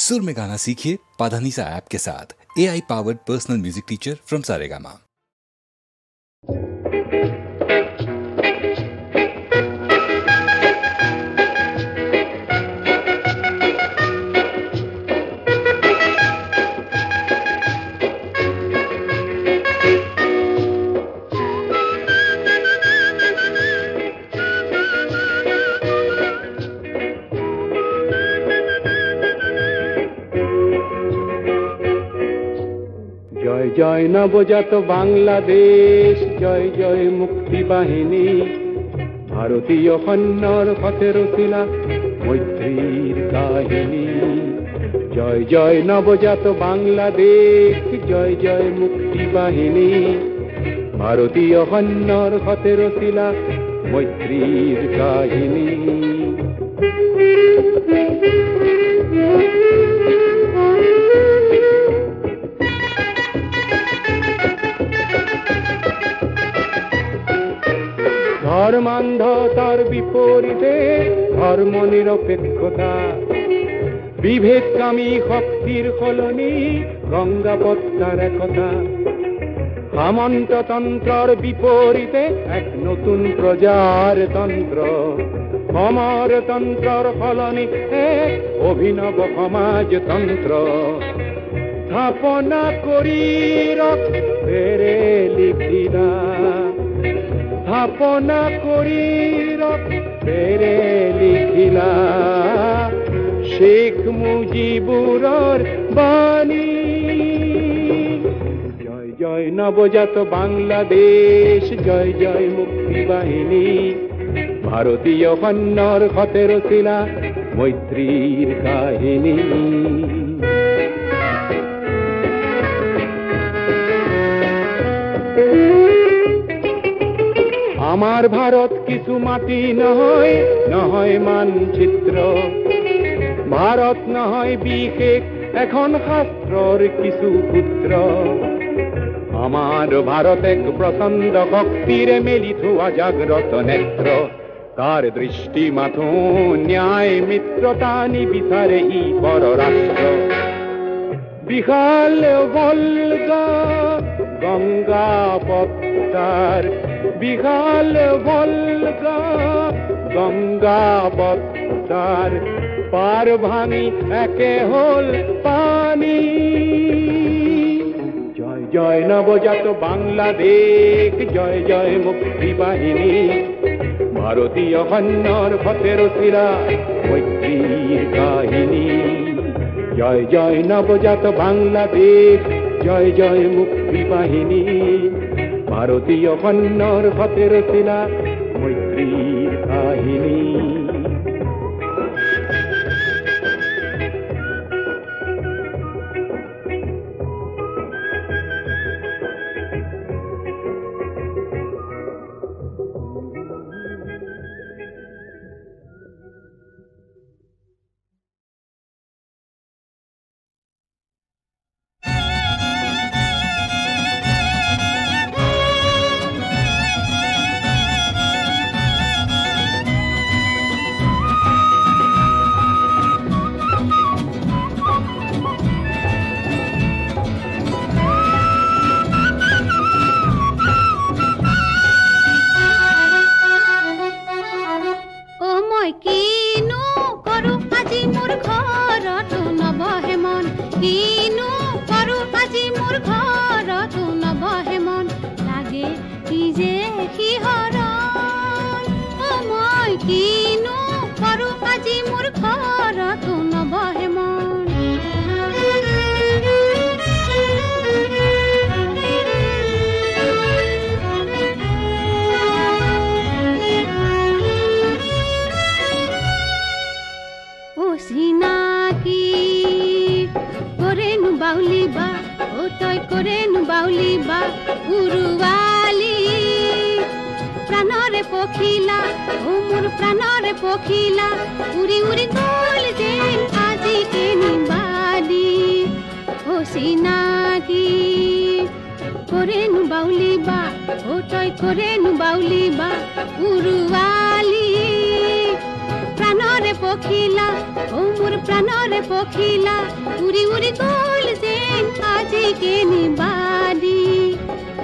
सुर में गाना सीखिए पाधानीसा ऐप के साथ। AI powered personal music teacher from Saregama. জয় জয় নবজাত বাংলাদেশ, জয় জয় মুক্তি বাহিনী, ভারতীয় সৈন্যৰ পথে ৰচিলা মৈত্ৰীৰ কাহিনী। জয় জয় নবজাত বাংলাদেশ, জয় জয় মুক্তি বাহিনী, ভাৰতীয় সৈন্যৰ পথে ৰচিলা মৈত্ৰীৰ কাহিনী। ধৰ্মান্ধতাৰ বিপৰীতে ধৰ্ম নিৰপেক্ষতা, বিভেদকামী শক্তিৰ সলনি গঙ্গা পদ্মাৰ একতা। সামন্ততন্ত্ৰৰ বিপৰীতে এক নতুন প্ৰজাৰ তন্ত্ৰ, সমাজতন্ত্ৰৰ সলনি এক অভিনৱ সমাজতন্ত্ৰ। স্থাপনা কৰি ৰক্তেৰে লিখিলা, স্থাপনা কৰি ৰক্তেৰে লিখিলা শেখ মুজিবুৰৰ বাণী। জয় জয় নবজাত বাংলাদেশ, জয় জয় মুক্তি বাহিনী, ভাৰতীয় সৈন্যৰ পথে ৰচিলা মৈত্ৰীৰ কাহিনী। আমাৰ ভাৰত কিছু মাটি নহয়, নহয় মানচিত্ৰ। ভাৰত নহয় বিশেষ এখন শাস্ত্ৰৰ কিছু সূত্ৰ। আমাৰ ভাৰত এক প্ৰচণ্ড শক্তিৰে মেলি থোৱা জাগ্ৰত নেত্ৰ। তাৰ দৃষ্টি মাথো ন্যায় মিত্ৰতা নিবিচাৰে ই পৰৰাষ্ট্ৰ। বিশাল ভলগা গঙ্গা পদ্মার, বিশাল ভলগা গঙ্গা পদ্মার পার ভাঙি একে হল পানি। জয় জয় নবজাত বাংলাদেশ, জয় জয় মুক্তি বাহিনী, ভারতীয় সৈন্যৰ পথে ৰচিলা মৈত্ৰীৰ কাহিনী। জয় জয় নবজাত বাংলাদেশ, জয় জয় মুক্তি বাহিনী, ভাৰতীয় সৈন্যৰ পথে ৰচিলা মৈত্ৰীৰ কাহিনী। প্রাণরে পখিলা ও মোর প্রাণরে পখিলা উড়ি উড়ি গল যেন আজি কেনি বালি ও সিনাকি করেনু বাউলি বা ও তয় করেনু বাউলি বা উড়ুয়ালি প্রাণরে প্রাণরে পখিলা ও মোর প্রাণরে পখিলা উড়ি উড়ি গল যেন আজি কেনি বালি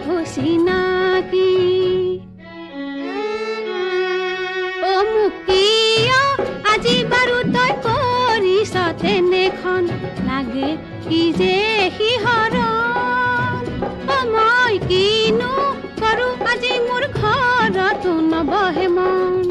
হসিনাকি ও মুকিয়া আজি বারু তই কৰিছ তেনেখন লাগে কি যে সিহৰণ ও মই কিনো কৰো আজি মোৰ ঘৰতো নবহে মন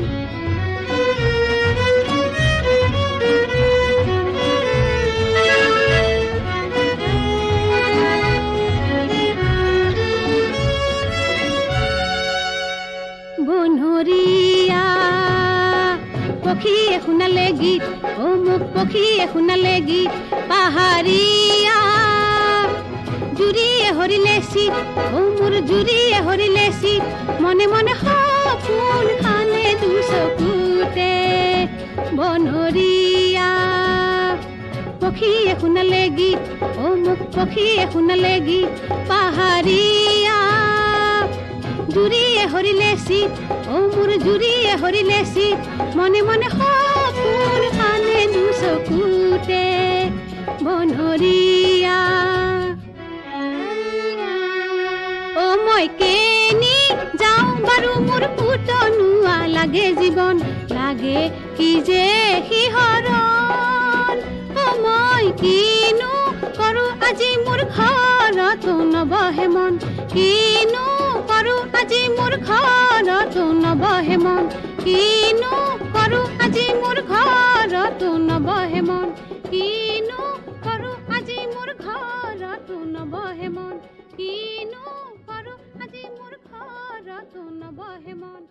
বনৰীয়া পক্ষীয়ে শুনালে গীত ও মোক পক্ষীয়ে শুনালে গীত পাহাৰীয়া জুৰিয়ে হৰিলে চিত ও মোৰ জুৰিয়ে হৰিলে চিত মনে মনে সপোন খানে দুচকুতে বনৰীয়া পক্ষীয়ে শুনালে গীত ও মোক পক্ষীয়ে শুনালে গীত পাহাৰীয়া জুৰিয়ে হৰিলে চিত ও মোৰ জুৰিয়ে হৰিলে চিত মনে মনে সপোন খানে দুচকুতে বনৰীয়া ও মই কেনি যাওঁ বাৰু মোৰ পুতনুৱা লাগে জীৱন লাগে কি যে সিহৰণ ও মই কিনো কৰো আজি মোৰ ঘৰতো নবহে মন কিনো কৰো আজি মোৰ ঘৰতো নবহে মন কিনো কৰো আজি মোৰ ঘৰতো নবহে মন কিনো কৰো আজি মোৰ ঘৰতো নবহে মন কিনো কৰো আজি মোৰ ঘৰতো নবহে মন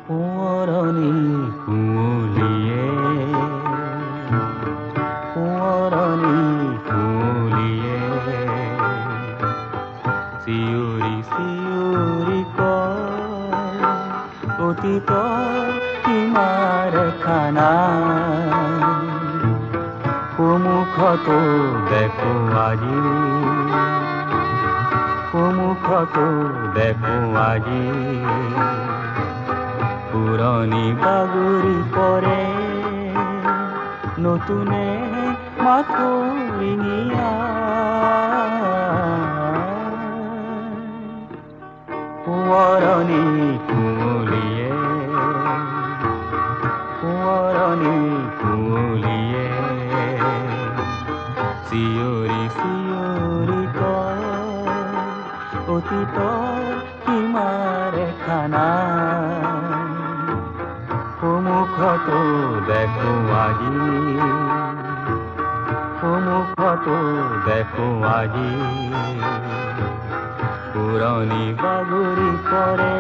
সোঁৱৰণি কুঁৱলীয়ে সোঁৱৰণি কুঁৱলীয়ে চিঞৰি চিঞৰি কয় অতীতৰ সীমাৰ খানা সন্মুখতো দেখো আজি সন্মুখতো দেখো আজি পুৰণি বাগৰি পৰে নতুনে মাথো ৰিঙিয়া সোঁৱৰণি কুঁৱলীয়ে সোঁৱৰণি কুঁৱলীয়ে চিঞৰি চিঞৰি কয় অতীতৰ সীমাৰ খানা সন্মুখতো দেখো আজি সন্মুখতো দেখো আজি পুৰণি বাগৰি পৰে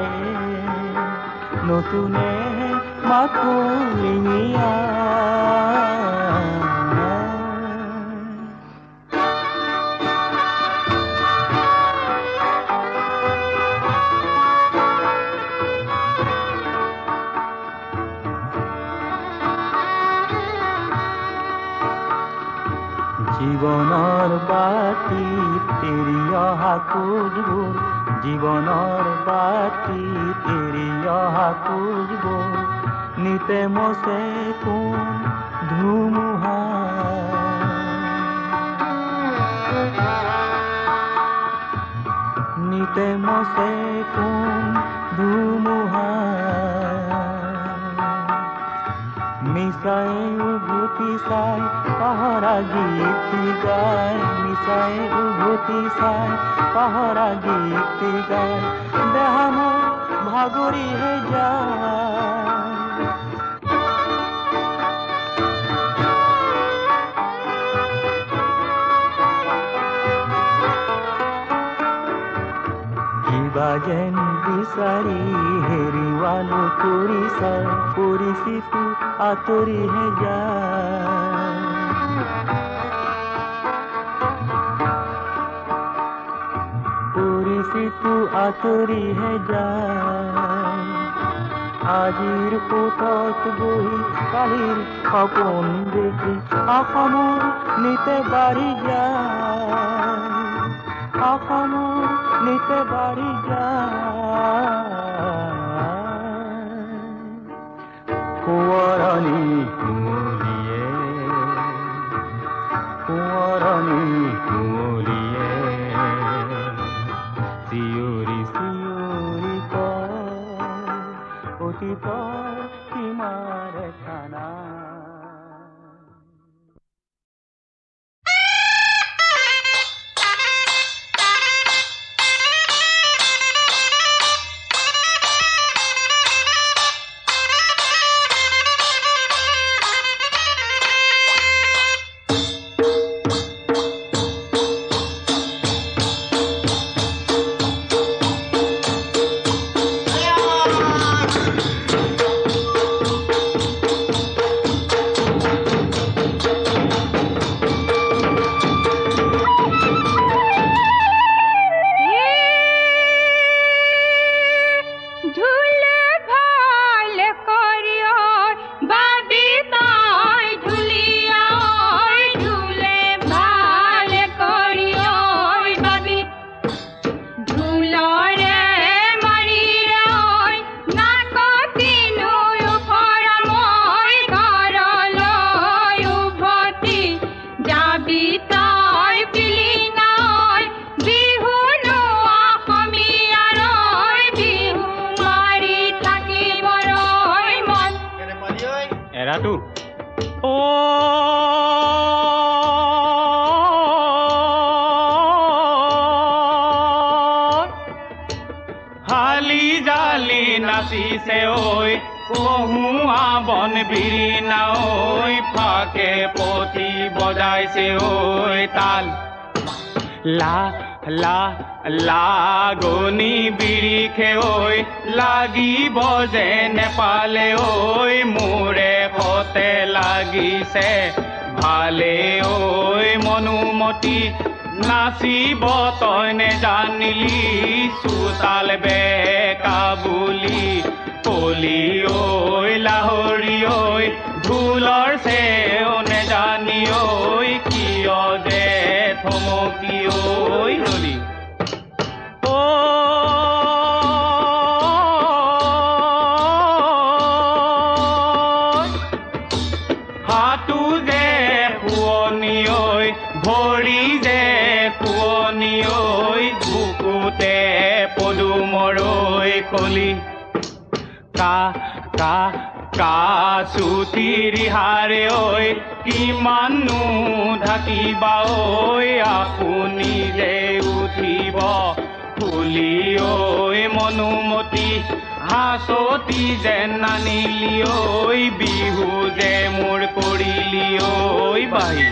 নতুনে মাথো ৰিঙিয়া জীৱনৰ বাতি তেৰি অহা খোজবোৰ জীৱনৰ বাতি তেৰি অহা খোজবোৰ নিতে মচে কোন ধুমুহা নিতে মচে কোন ধুমুহা মিছাই উভতি চাই পাহৰা গীত গায় মিছাই উভতি চাই পাহৰা গীত গায় দেহা মোৰ ভাগৰিহে যায় কিবা যেন বিচাৰি হেৰিৱালো কৰিছা পৰিচিত আঁতৰিহে যায় পৰিচিত আঁতৰিহে যায় আজিৰ পোতত বহি কালিৰ সপোন দেখি অসমৰ নিতে বাঢ়ি যায় অসমৰ নিতে বাঢ়ি যায় কোঁৱৰণী কুঁৱলীয়ে চিঞৰি চিঞৰি কয় অতীতৰ সীমাৰ খানা নাচিছে ঐ কহুৱা বন বিৰি নাঐ ফাকে পতি বজাইছে ঐ তাল লা লা লাগনি বিৰিখে ঐ লাগিব যে নেপালে ঐ মোৰে ফতে লাগিছে ভালে ঐ মনুমতি নাচিব তই নেজানিলি চোতাল বেকা বুলি কলি ঐ লাহৰি ঐ ঢোলৰ চেও নেজানি ঐ কিয় যে থমকি ঐ ৰলি হাতু যে শুৱনি ঐ ভৰি যে শুৱনি ঐ বুকুতে পদুমৰ ঐ কলি কা কা কাচুতি ৰিহাৰে ঐ কিমাননো ঢাকিবা ঐ আপুনি যে উঠিব ফুলি ঐ মনুমতি হাঁচতি যেন নানিলি ঐ বিহু যে মোৰ কৰিলি ঐ বাহি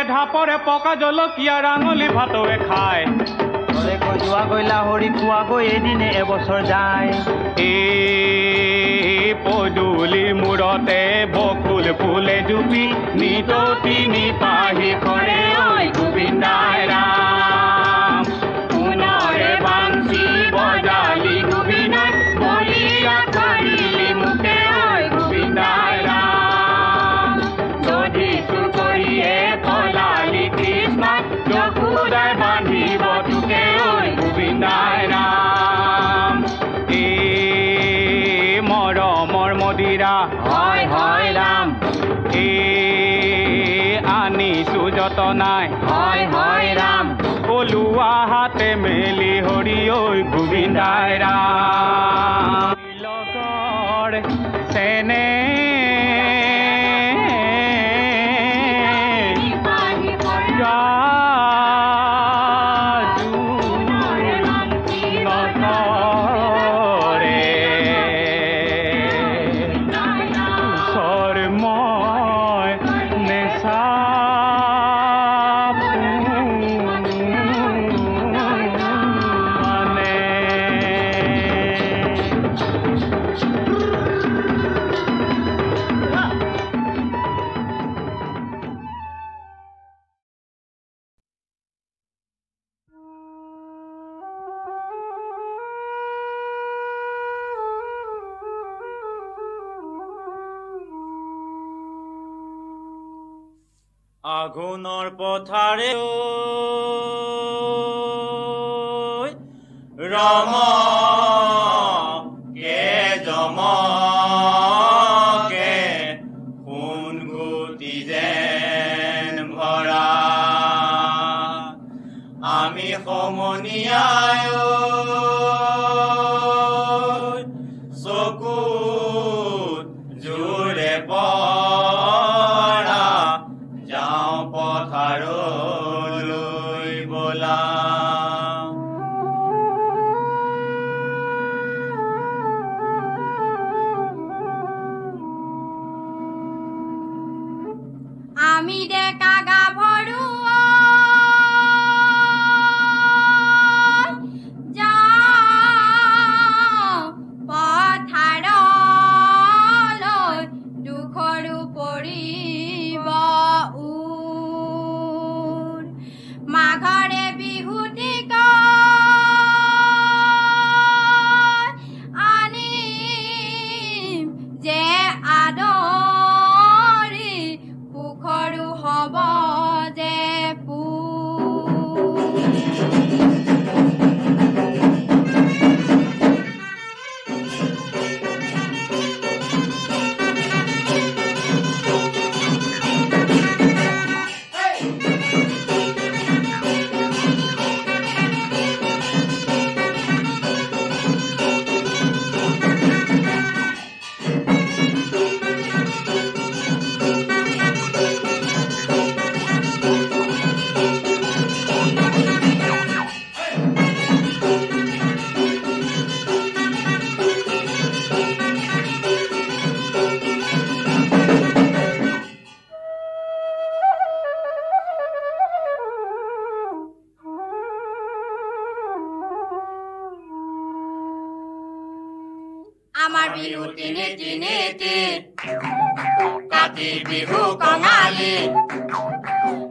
ঢাপৰে পকা জলকীয়া ৰাঙলী ভাতৱে খায় যোৱা গৈ লাহৰি খোৱা গৈ এদিনে এবছৰ যায় পদূলি মূৰতে বকুল ফুলে জুপি নিততি নিপাহি কৰে ঐ গোবিন্দাই ৰাম পুনৰে বাঞ্চি বজালি গোবিন্দাই বলিয়া কৰিলি মুখে ঐ গোবিন্দাই ৰাম যদি চুৰ কৰিয়ে পলালি কৃষ্ণ যশোদাই বান্ধিব তোকে ঐ গোবিন্দাই ৰাম মৰমৰ মদিৰা হয় হয় ৰাম আনিছো যতনাই হয় হয় ৰাম পলুৱা হাতে মেলি হৰি ঐ গোবিন্দাই ৰাম লগৰ চেনে আঘোণৰ পথাৰে ৰম কে জমকে সোণ গুটি যেন ভৰা আমি সমনীয়ায় চকুত জোৰে পথাৰলৈ বলা আমি ডেকা গাভৰু যাওঁ পথাৰলৈ দুখৰো পৰিব মাঘৰে বিহুটিক আনিম যে আদৰি পুখৰো হ'ব যে আমাৰ বিহু তিনি তিনিটি কাতি বিহু কঙালী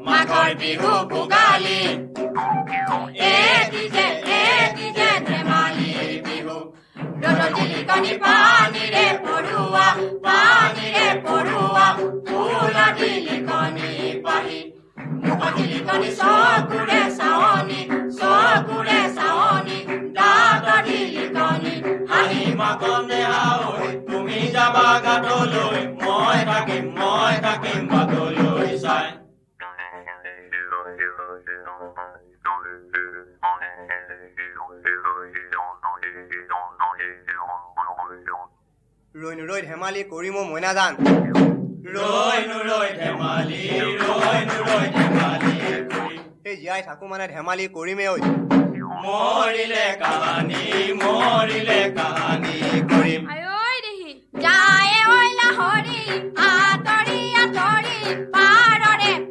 মাঘৰ বিহু ভোগালী এটি যে ধেমালি বিহু দদলিকনি পানীৰে পৰুৱা ফুল দিলিকনি পাহি মুখদিলিকনি চকুৰে চাৱনি দাঁত দিলিকনি হাঁহি মাকনে আৱৈ তুমি যাবা ঘাটলৈ মই থাকিম বাটলৈ চাই ৰৈ ধেমালি কৰি মই মইনা জান ৰৈ ধেমালি এই জীয়াই থাকো মানে ধেমালি কৰিমেই ঐ মৰিলে কাহানি কৰিম যায় ঐ লাহৰি আতৰি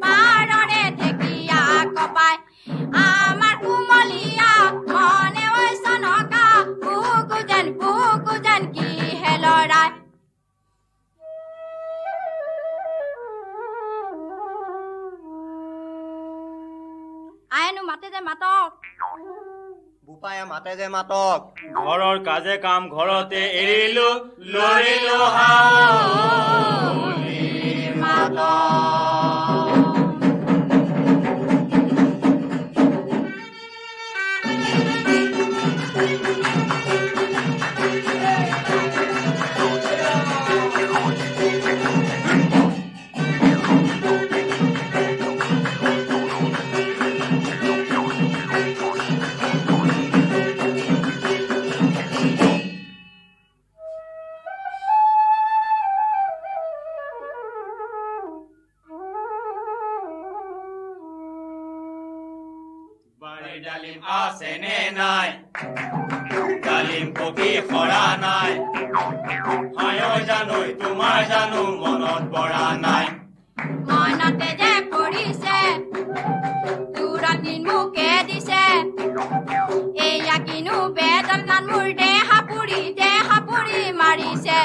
পাৰৰে ঢেকীয়া কপাই আমাৰ কুমলীয়া মনে ঐ চনকা বুকু যেন কি হে লৰাই মাতে যে মাতক বোপায়ে মাতে যে মাতক ঘৰৰ কাজে কাম ঘৰতে এৰিলো লৰিলো হাউলি মাতক ডালিম আছে নে নাই ডালিম পকি খৰা নাই হয় জানো তোমাৰ জানো মনত পৰা নাই মনতে যে পৰিছে তুৰাত মুখে দিছে এয়া কিনো বেদনাত মোৰ দেহা পুৰি মাৰিছে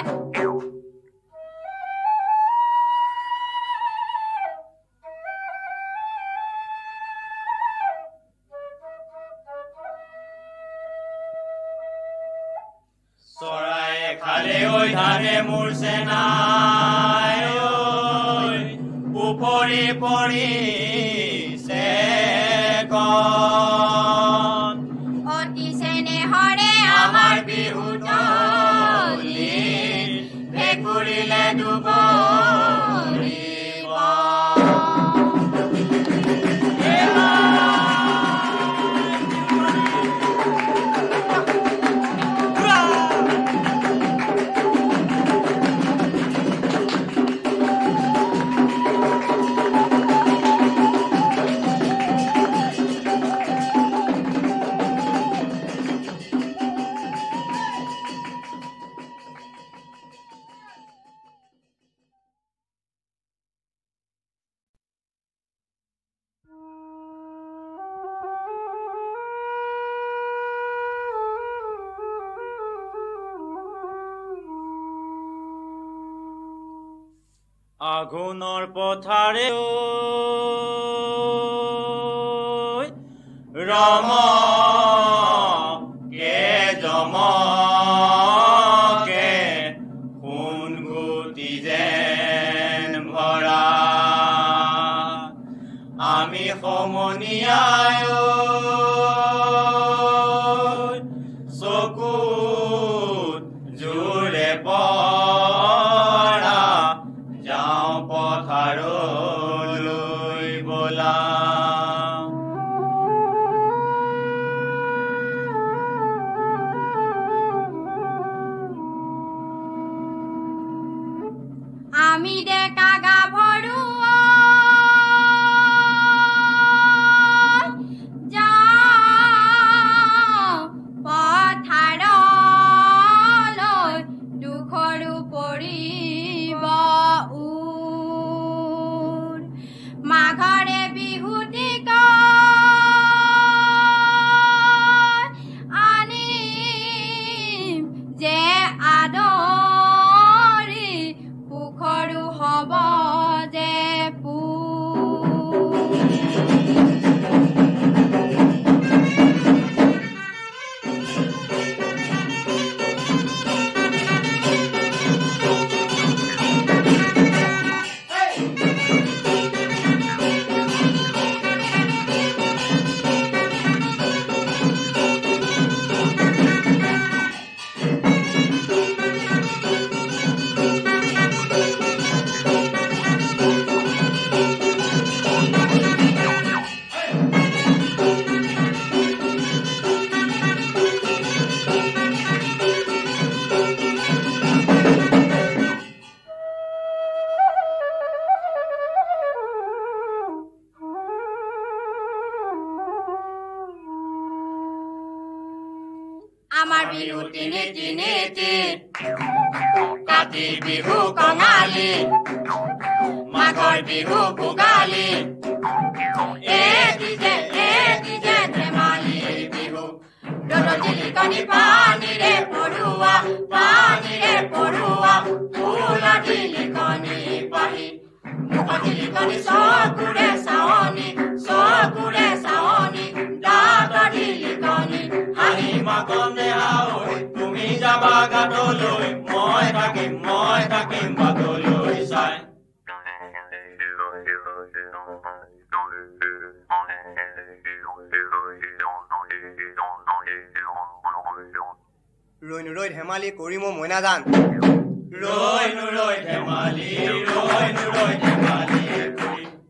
চৰায়ে খালে ঐ ধানে মোৰ চেনাই উপৰি পৰিছে অতি চেনেহৰে আমাৰ বিহু তলি ভেকুৰিলে দুবৰিব আঘোণৰ পথাৰে ৰম কে জমকে সোণ গুটি যেন ভৰা আমি সমনীয়ায় চকুত জোৰে পথাৰলৈ বলা আমি ডেকা গাভৰু পথাৰলৈ দুখৰো পৰিব মাঘৰে বিহুটিক আনিম যে আদৰি পুখৰো হ'ব যে আমাৰ বিহু তিনি তিনিটি কাতি বিহু কঙালী মাঘৰ বিহু ভোগালী এটি যে ধেমালি বিহু ৰ'দৰ জিলিকনি পানীৰে পৰুৱা ফুলৰ জিলিকনি পাহি মুখৰ জিলিকনি চকুৰে চাৱনি যাবা গাতলৈ মই থাকিম বাটলৈ চাই ৰৈ নুৰৈ ধেমালি কৰিম মইনাজান ৰৈ নুৰৈ ধেমালি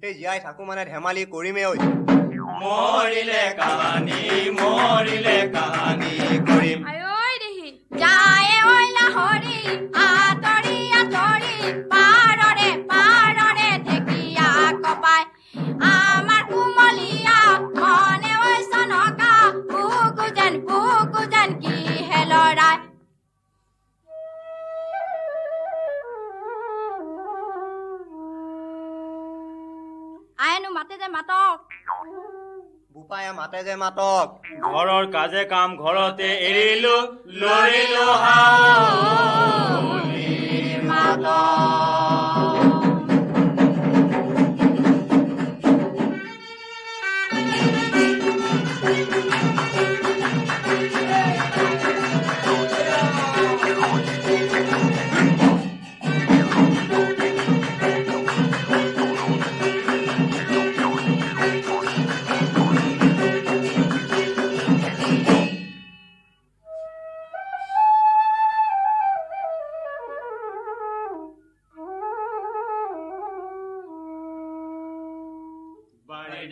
সেই জীয়াই থাকো মানে ধেমালি কৰিমেই ঐ মৰিলে কাহানি কৰিম আয়ৈ দেহি যায় ঐ লাহৰি আতৰি পাৰৰে ঢেকীয়া কপাই আমাৰ কুমলীয়া মনে ঐ চনকা বুকু যেন কি হেলৰাই আয়েনো মাতে যে মাতক বোপায়ে মাতে যে মাতক ঘৰৰ কাজে কাম ঘৰতে এৰিলো লৰিলো হাউলিৰ মাতক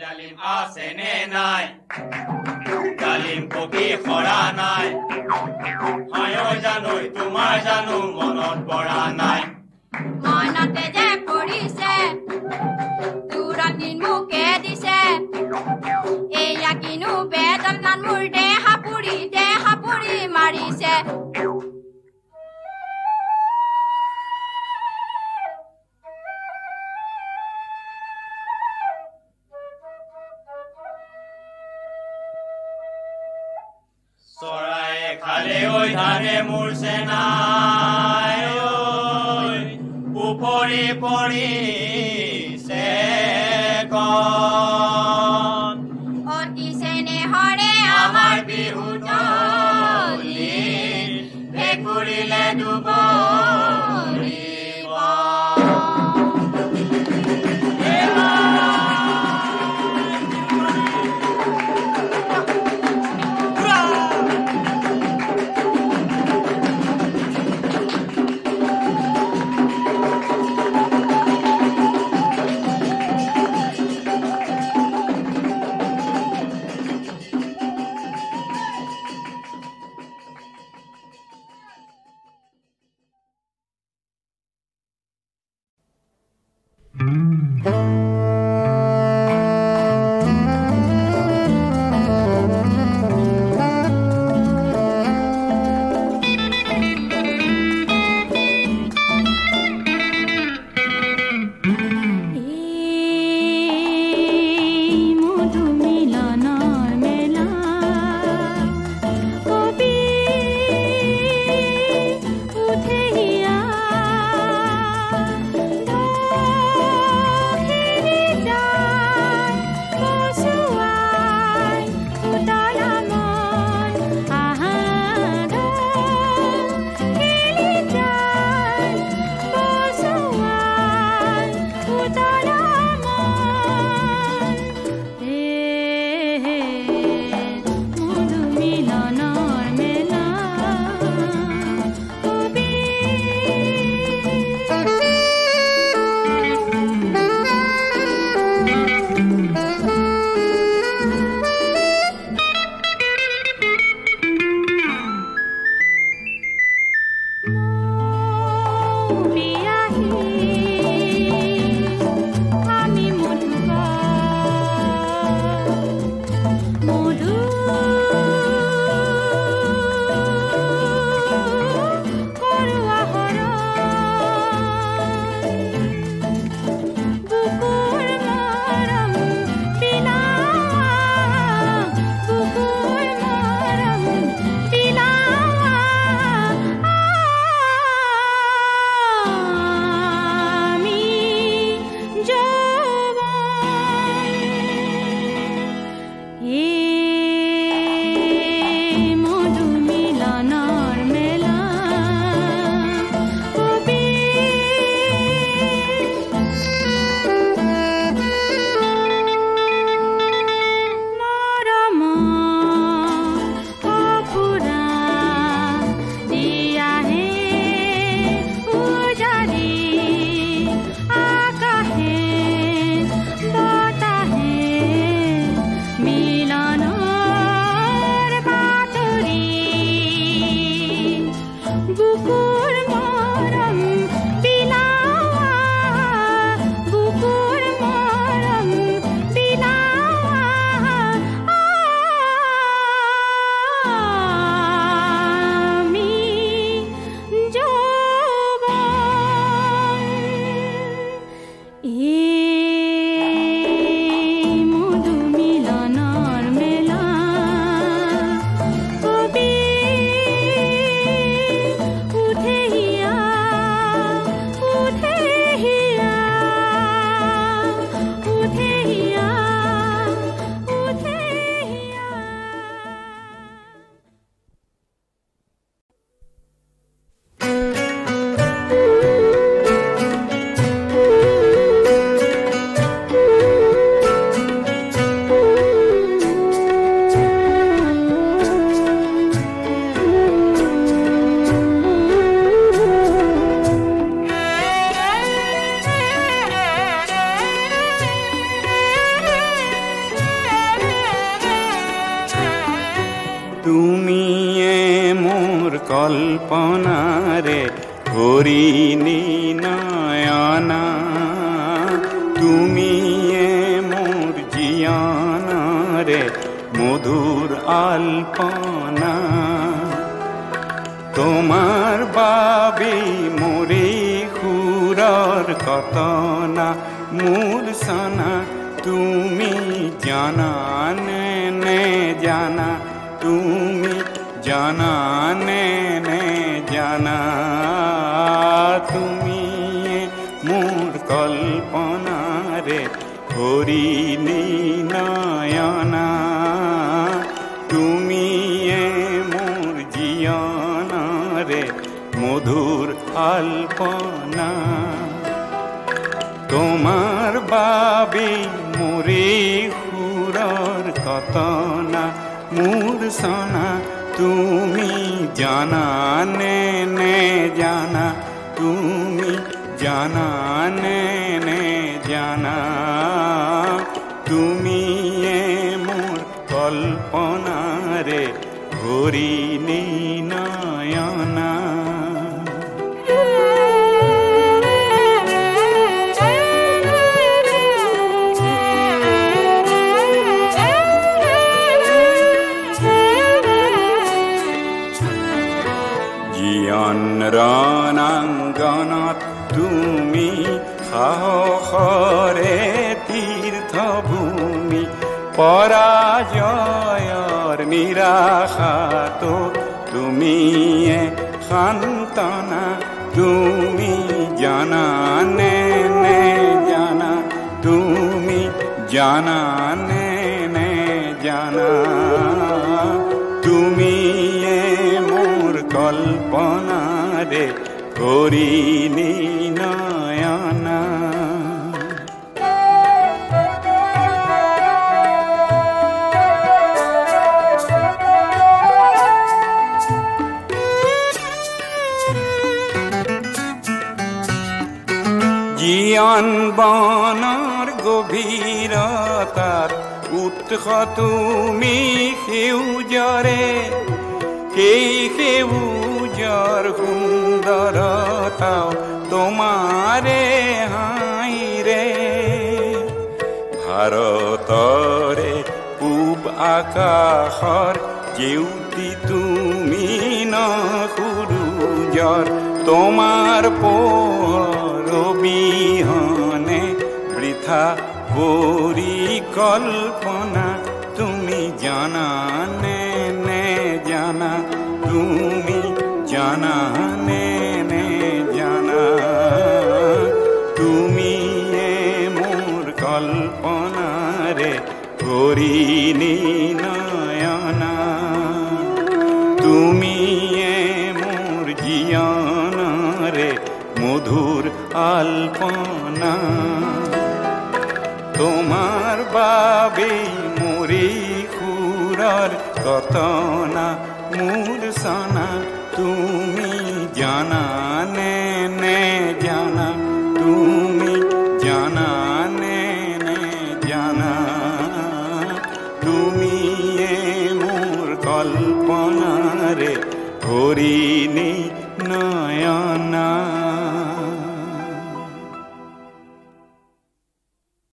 ডালিম আছে নে নাই ডালিম পকি খৰা নাই হয় জানো তোমাৰ জানো মনত পৰা নাই মনতে যে পৰিছে দূৰত মোকে দিছে এয়া কিনো বেদনাত মোৰ দেহা পুৰি মাৰিছে চৰায়ে খালে ঐ ধানে মোৰ চেনাই উপৰি পৰিছে অতি চেনেহৰে আমাৰ বিহু বিহুতলি ভেকুৰিলে দুবৰিব কল্পনাৰে হৰিণী নয়না তুমিয়ে মোৰ জীয়নৰে মধুৰ আলপনা তোমাৰ বাবে মোৰে সুৰৰ কতনা মোৰ সনা তুমি জানা নে জানা তুমি জানা নে জানা তুমি মোৰ কল্পনাৰে হৰিণী নয়না তুমিয়ে মোৰ জীয়নৰে মধুৰ আলপনা তোমাৰ বাবে মোৰে সুৰৰ কতনা মোৰ সনা তুমি জানা নে জানা তুমি জানা নে জানা তুমিয়ে মোৰ কল্পনাৰে হৰিণী নয়না ৰণাংগনত তুমি সাহসৰে তীৰ্থভূমি পৰাজয়ৰ নিৰাশাতো তুমিয়ে সান্তনা তুমি জানা নে জানা তুমি জানা নে জানা তুমিয়ে মোৰ কল্পনাৰে হৰিণী নয়না জীয়ন বনৰ গভীৰতাত উৎস তুমি সেউজৰে সেই সেউজৰ সুন্দৰতাও তোমাৰে হাইৰে ভাৰতৰে পূব আকাশৰ জেউতি তুমি ন সূৰুজৰ তোমাৰ পোহৰ অবিহনে বৃথা পৰিকল্পনা তুমি জানা নে জানা তুমি জানা নে জানা তুমিয়ে মোৰ কল্পনাৰে হৰিণী নয়না তুমিয়ে মোৰ জীয়নৰে মধুৰ আলপনা তোমাৰ বাবে মোৰে সুৰৰ কতনা মোৰ সনা তুমি জানা নে জানা তুমি জানা নে জানা তুমিয়ে মোৰ কল্পনাৰে হৰিণী নয়না